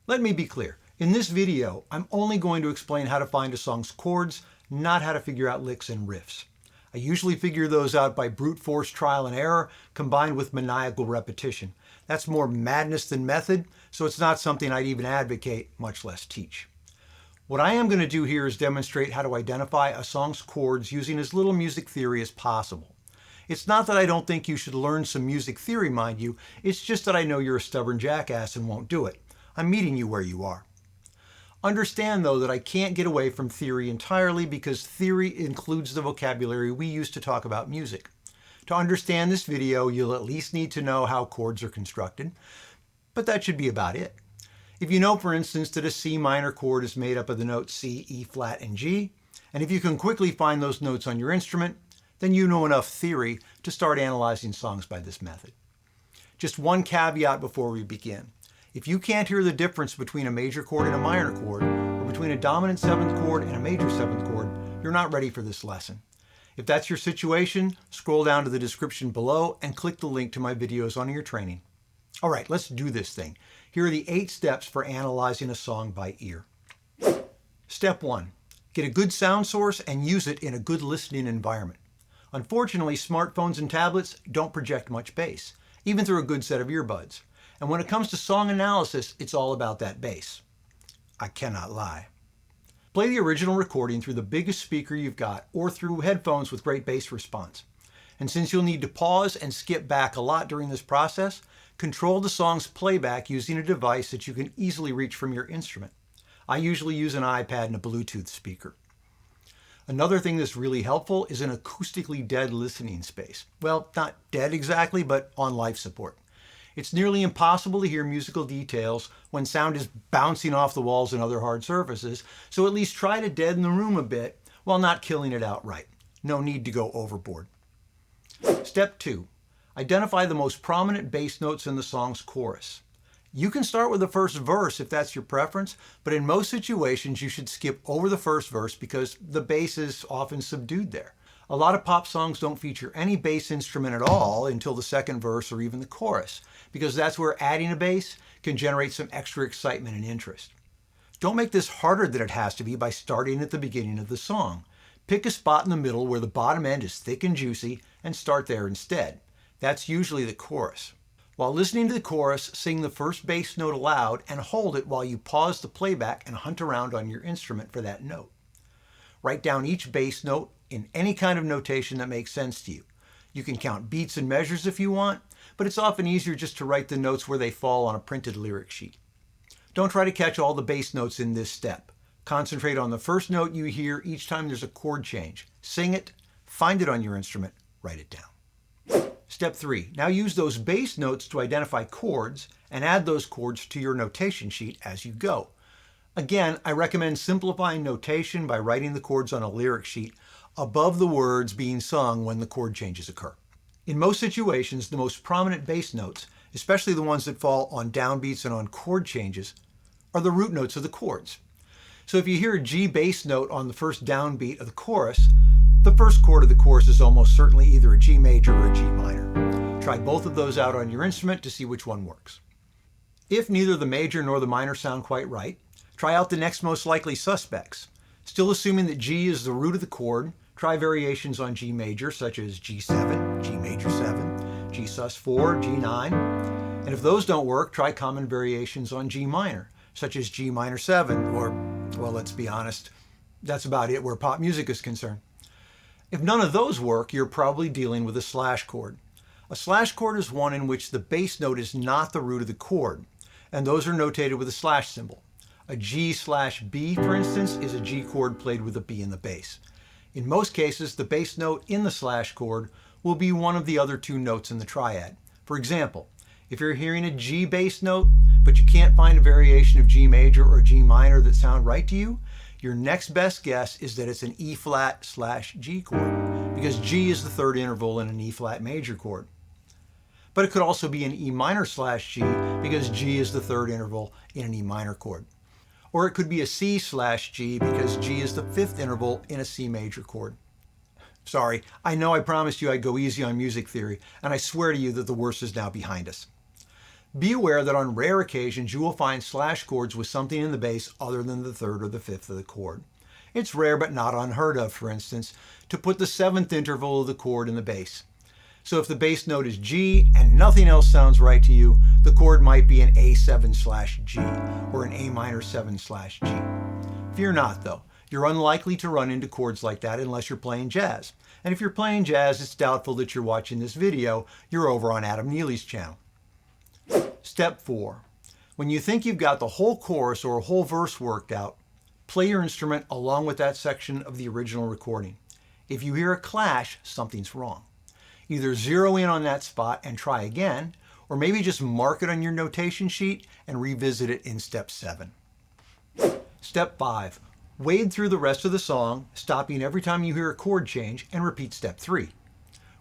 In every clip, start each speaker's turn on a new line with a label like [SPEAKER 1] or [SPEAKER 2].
[SPEAKER 1] Let me be clear. In this video, I'm only going to explain how to find a song's chords, not how to figure out licks and riffs. I usually figure those out by brute force trial and error combined with maniacal repetition. That's more madness than method, so it's not something I'd even advocate, much less teach. What I am going to do here is demonstrate how to identify a song's chords using as little music theory as possible. It's not that I don't think you should learn some music theory, mind you, it's just that I know you're a stubborn jackass and won't do it. I'm meeting you where you are. Understand, though, that I can't get away from theory entirely because theory includes the vocabulary we use to talk about music. To understand this video, you'll at least need to know how chords are constructed, but that should be about it. If you know, for instance, that a C minor chord is made up of the notes C, E flat, and G, and if you can quickly find those notes on your instrument, then you know enough theory to start analyzing songs by this method. Just one caveat before we begin. If you can't hear the difference between a major chord and a minor chord, or between a dominant seventh chord and a major seventh chord, you're not ready for this lesson. If that's your situation, scroll down to the description below and click the link to my videos on your training. All right, let's do this thing. Here are the 8 steps for analyzing a song by ear. Step 1. Get a good sound source and use it in a good listening environment. Unfortunately, smartphones and tablets don't project much bass, even through a good set of earbuds. And when it comes to song analysis, it's all about that bass. I cannot lie. Play the original recording through the biggest speaker you've got or through headphones with great bass response. And since you'll need to pause and skip back a lot during this process, control the song's playback using a device that you can easily reach from your instrument. I usually use an iPad and a Bluetooth speaker. Another thing that's really helpful is an acoustically dead listening space. Well, not dead exactly, but on life support. It's nearly impossible to hear musical details when sound is bouncing off the walls and other hard surfaces, so at least try to deaden the room a bit while not killing it outright. No need to go overboard. Step 2. Identify the most prominent bass notes in the song's chorus. You can start with the first verse if that's your preference, but in most situations you should skip over the first verse because the bass is often subdued there. A lot of pop songs don't feature any bass instrument at all until the second verse or even the chorus, because that's where adding a bass can generate some extra excitement and interest. Don't make this harder than it has to be by starting at the beginning of the song. Pick a spot in the middle where the bottom end is thick and juicy and start there instead. That's usually the chorus. While listening to the chorus, sing the first bass note aloud and hold it while you pause the playback and hunt around on your instrument for that note. Write down each bass note in any kind of notation that makes sense to you. You can count beats and measures if you want, but it's often easier just to write the notes where they fall on a printed lyric sheet. Don't try to catch all the bass notes in this step. Concentrate on the first note you hear each time there's a chord change. Sing it, find it on your instrument, write it down. Step 3. Now use those bass notes to identify chords and add those chords to your notation sheet as you go. Again, I recommend simplifying notation by writing the chords on a lyric sheet above the words being sung when the chord changes occur. In most situations, the most prominent bass notes, especially the ones that fall on downbeats and on chord changes, are the root notes of the chords. So if you hear a G bass note on the first downbeat of the chorus, the first chord of the chorus is almost certainly either a G major or a G minor. Try both of those out on your instrument to see which one works. If neither the major nor the minor sound quite right, try out the next most likely suspects. Still assuming that G is the root of the chord, try variations on G major such as G7, G major 7, G sus4, G9. And if those don't work, try common variations on G minor, such as G minor 7, or, well, let's be honest, that's about it where pop music is concerned. If none of those work, you're probably dealing with a slash chord. A slash chord is one in which the bass note is not the root of the chord, and those are notated with a slash symbol. A G/B, for instance, is a G chord played with a B in the bass. In most cases, the bass note in the slash chord will be one of the other 2 notes in the triad. For example, if you're hearing a G bass note, but you can't find a variation of G major or G minor that sound right to you, your next best guess is that it's an E flat/G chord, because G is the third interval in an E flat major chord. But it could also be an E minor/G, because G is the third interval in an E minor chord. Or it could be a C/G, because G is the 5th interval in a C major chord. Sorry, I know I promised you I'd go easy on music theory, and I swear to you that the worst is now behind us. Be aware that on rare occasions you will find slash chords with something in the bass other than the third or the fifth of the chord. It's rare but not unheard of, for instance, to put the seventh interval of the chord in the bass. So if the bass note is G and nothing else sounds right to you, the chord might be an A7/G or an A minor 7/G. Fear not though, you're unlikely to run into chords like that unless you're playing jazz. And if you're playing jazz, it's doubtful that you're watching this video, you're over on Adam Neely's channel. Step 4. When you think you've got the whole chorus or a whole verse worked out, play your instrument along with that section of the original recording. If you hear a clash, something's wrong. Either zero in on that spot and try again, or maybe just mark it on your notation sheet and revisit it in step 7. Step 5. Wade through the rest of the song, stopping every time you hear a chord change, and repeat step 3.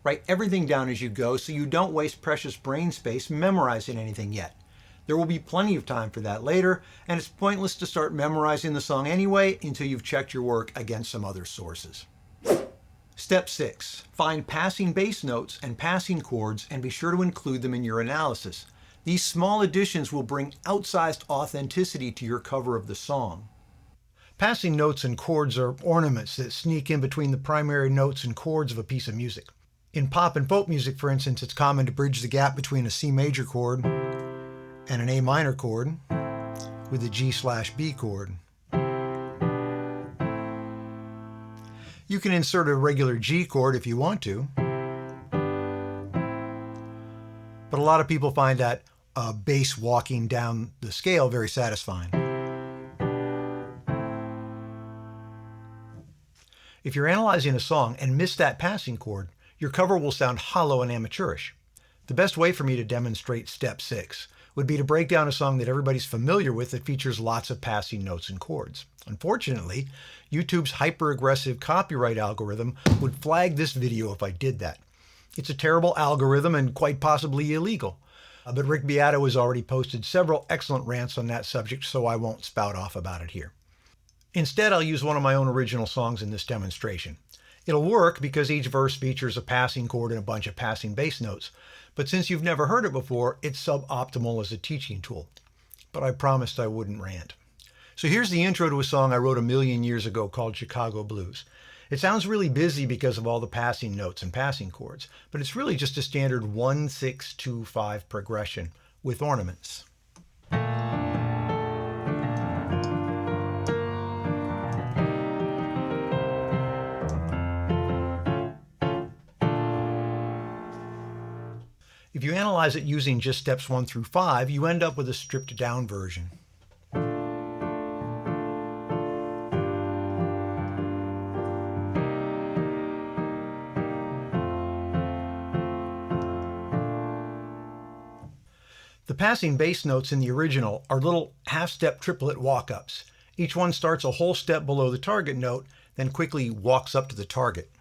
[SPEAKER 1] Write everything down as you go so you don't waste precious brain space memorizing anything yet. There will be plenty of time for that later, and it's pointless to start memorizing the song anyway until you've checked your work against some other sources. Step 6. Find passing bass notes and passing chords and be sure to include them in your analysis. These small additions will bring outsized authenticity to your cover of the song. Passing notes and chords are ornaments that sneak in between the primary notes and chords of a piece of music. In pop and folk music, for instance, it's common to bridge the gap between a C major chord and an A minor chord with a G/B chord. You can insert a regular G chord if you want to, but a lot of people find that bass walking down the scale very satisfying. If you're analyzing a song and miss that passing chord, your cover will sound hollow and amateurish. The best way for me to demonstrate step 6 would be to break down a song that everybody's familiar with that features lots of passing notes and chords. Unfortunately, YouTube's hyper-aggressive copyright algorithm would flag this video if I did that. It's a terrible algorithm and quite possibly illegal. But Rick Beato has already posted several excellent rants on that subject, so I won't spout off about it here. Instead, I'll use one of my own original songs in this demonstration. It'll work because each verse features a passing chord and a bunch of passing bass notes, but since you've never heard it before, it's suboptimal as a teaching tool. But I promised I wouldn't rant. So here's the intro to a song I wrote a million years ago called Chicago Blues. It sounds really busy because of all the passing notes and passing chords, but it's really just a standard 1-6-2-5 progression with ornaments. If you analyze it using just steps 1 through 5, you end up with a stripped down version. The passing bass notes in the original are little half-step triplet walk-ups. Each one starts a whole step below the target note, then quickly walks up to the target.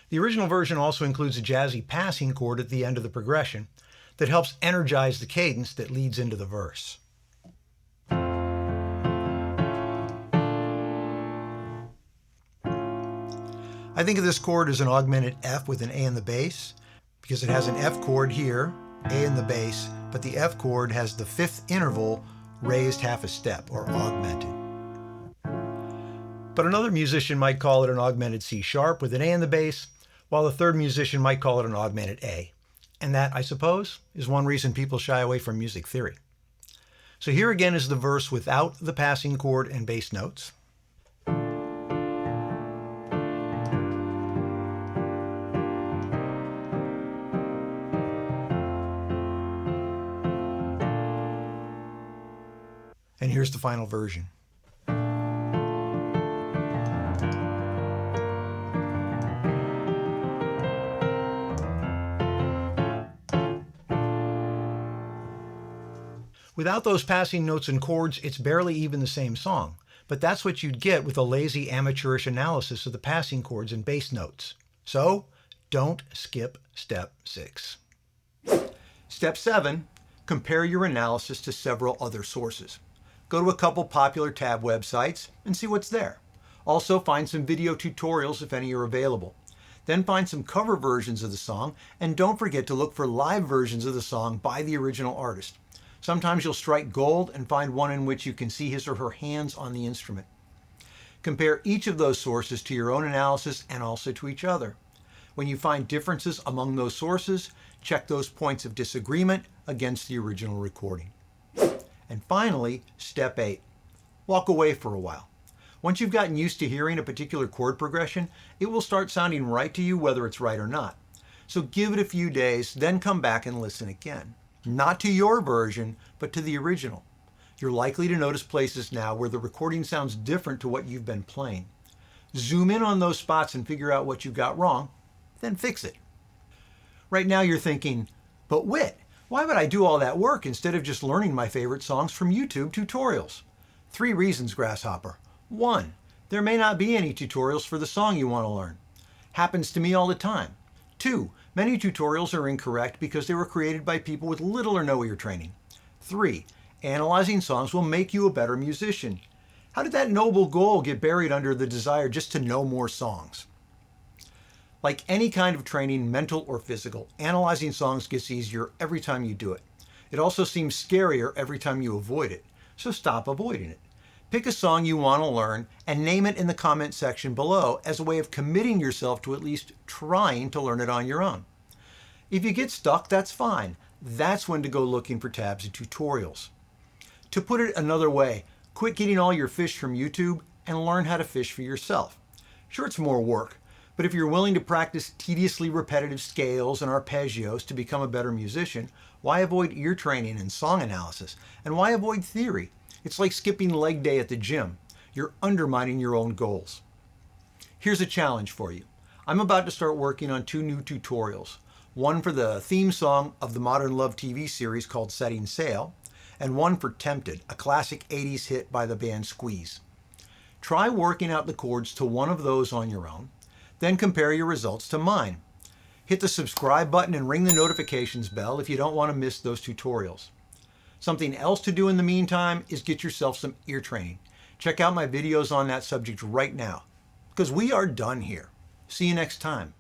[SPEAKER 1] The original version also includes a jazzy passing chord at the end of the progression that helps energize the cadence that leads into the verse. I think of this chord as an augmented F with an A in the bass because it has an F chord here, A in the bass, but the F chord has the fifth interval raised half a step or augmented. But another musician might call it an augmented C sharp with an A in the bass, while a third musician might call it an augmented A. And that, I suppose, is one reason people shy away from music theory. So here again is the verse without the passing chord and bass notes. And here's the final version. Without those passing notes and chords, it's barely even the same song. But that's what you'd get with a lazy amateurish analysis of the passing chords and bass notes. So, Don't skip step 6. Step 7, compare your analysis to several other sources. Go to a couple popular tab websites and see what's there. Also find some video tutorials if any are available. Then find some cover versions of the song, and don't forget to look for live versions of the song by the original artist. Sometimes you'll strike gold and find one in which you can see his or her hands on the instrument. Compare each of those sources to your own analysis and also to each other. When you find differences among those sources, check those points of disagreement against the original recording. And finally, step 8. Walk away for a while. Once you've gotten used to hearing a particular chord progression, it will start sounding right to you whether it's right or not. So give it a few days, then come back and listen again. Not to your version, but to the original. You're likely to notice places now where the recording sounds different to what you've been playing. Zoom in on those spots and figure out what you got wrong, then fix it. Right now you're thinking, but Whit, why would I do all that work instead of just learning my favorite songs from YouTube tutorials? 3 reasons, Grasshopper. 1, there may not be any tutorials for the song you want to learn. Happens to me all the time. 2, many tutorials are incorrect because they were created by people with little or no ear training. 3, analyzing songs will make you a better musician. How did that noble goal get buried under the desire just to know more songs? Like any kind of training, mental or physical, analyzing songs gets easier every time you do it. It also seems scarier every time you avoid it, so stop avoiding it. Pick a song you want to learn and name it in the comment section below as a way of committing yourself to at least trying to learn it on your own. If you get stuck, that's fine. That's when to go looking for tabs and tutorials. To put it another way, quit getting all your fish from YouTube and learn how to fish for yourself. Sure, it's more work, but if you're willing to practice tediously repetitive scales and arpeggios to become a better musician, why avoid ear training and song analysis? And why avoid theory? It's like skipping leg day at the gym. You're undermining your own goals. Here's a challenge for you. I'm about to start working on 2 new tutorials. One for the theme song of the Modern Love TV series called Setting Sail, and one for Tempted, a classic 80s hit by the band Squeeze. Try working out the chords to one of those on your own, then compare your results to mine. Hit the subscribe button and ring the notifications bell if you don't want to miss those tutorials. Something else to do in the meantime is get yourself some ear training. Check out my videos on that subject right now, because we are done here. See you next time.